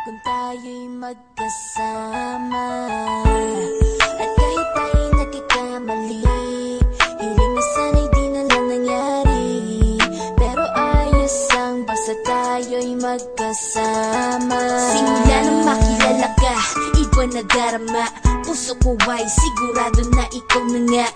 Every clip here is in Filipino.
kung tayo'y magkasama. At kahit tayo'y nagkakamali, hiling na sana'y di na lang nangyari. Pero ayos ang basta tayo'y magkasama. Simula nang makilala ka, iba na darama. Puso ko ay sigurado na ikaw na nga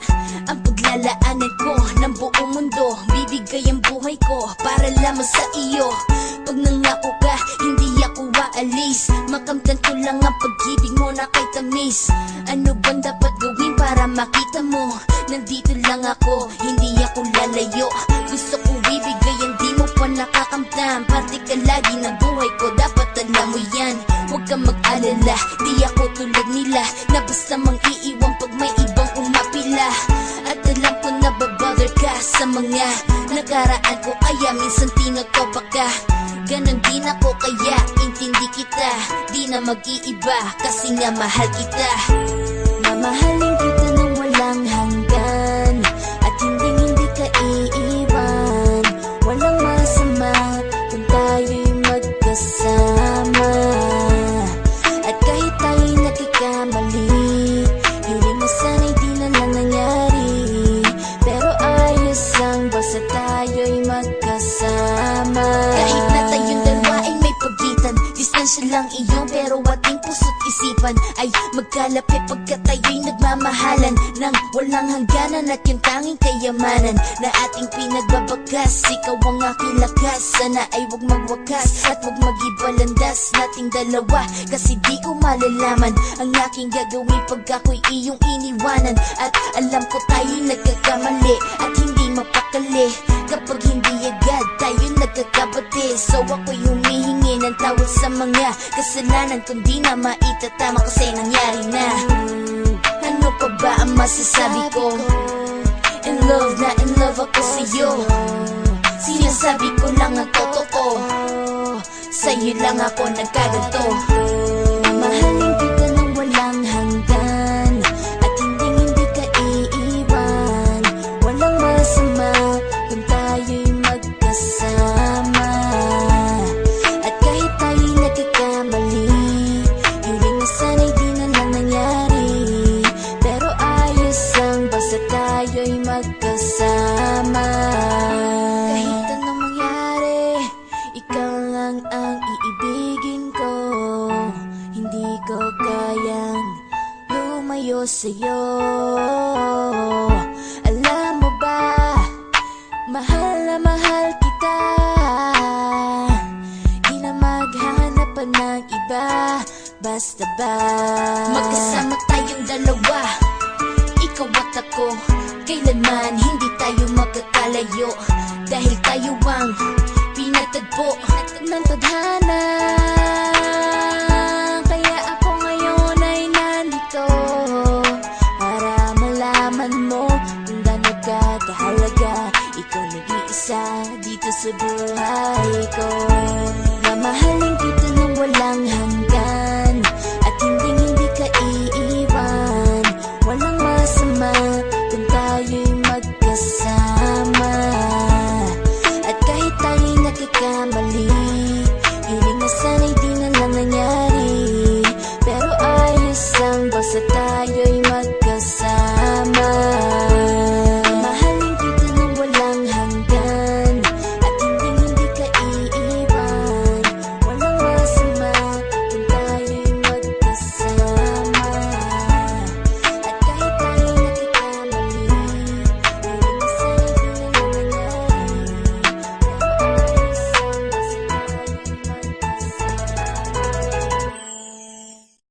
ang paglalaanan ko ng buong mundo. Bibigay ang buhay ko para lamang sa iyo. Pag nangako ka, hindi ako aalis. Makamtan ko lang ang pag-ibig mo na kay tamis. Ano bang dapat gawin para makita mo? Nandito lang ako, hindi ako lalayo. Gusto ko ibigay ang di mo pa nakakamtan. Parte ka lagi ng buhay ko, dapat alam mo yan. Huwag kang mag-alala, di ako tulad nila na basta mang iiwan pag may ibang umapila. At alam ko na babother ka sa mga nakaraan ko, kaya minsan tinotopak ka. Ganon din ako kaya intindi kita, di na mag-iiba kasi nga mahal kita. Mamahalin kita nang walang hanggan, at hindi ka iiwan. Walang masama kung tayo'y magkasama. At kahit tayo'y nagkakamali, hiling na sana'y di na lang nangyari. Pero ayos lang basta tayo'y magkasama. Kahit na tayong dalawa ay may pagitan, distansya lang iyon pero ating puso't isipan ay magkalapit pagkat tayo'y nagmamahalan nang walang hangganan. At yung tanging kayamanan na ating pinagbabagas, ikaw ang aking lakas. Sana ay huwag magwakas at huwag mag-ibalandas nating dalawa, kasi di ko malalaman ang aking gagawin pag ako'y iyong iniwanan. At alam ko tayo'y nagkakamali at hindi mapakali kapag hindi agad tayo'y nagkakabati. So ako'y humihingi ng tawad sa mga kasalanan kung di na maitatama kasi nangyari na. Ano pa ba ang masasabi ko? In love na in love ako sa'yo. Sinasabi ko lang ang totoo, sa'yo lang ako nagkaganto. Mamahalin kita nang walang hanggan, at hindi ka iiwan. Walang masama kung tayo'y magkasama. At kahit tayo'y nagkakamali, hiling na sana'y di na lang nangyari. Pero ayos lang basta tayo'y magkasama. Kahit anong mangyari, ikaw lang ang iibigin ko. Hindi ko kayang lumayo sa'yo. Alam mo ba, mahal na mahal kita. Di na maghanap pa ng iba, basta ba magkasama tayong dalawa, ikaw at ako. Kailanman hindi tayo magkakalayo, dahil tayo ang pinagtagpo ng tadhana. Kaya ako ngayon ay nandito para malaman mo kung gaano ka kahalaga. Ikaw nag-iisa dito sa buhay ko. Mamahalin kita nang walang hanggan, at hindi ka iiwan. Walang masama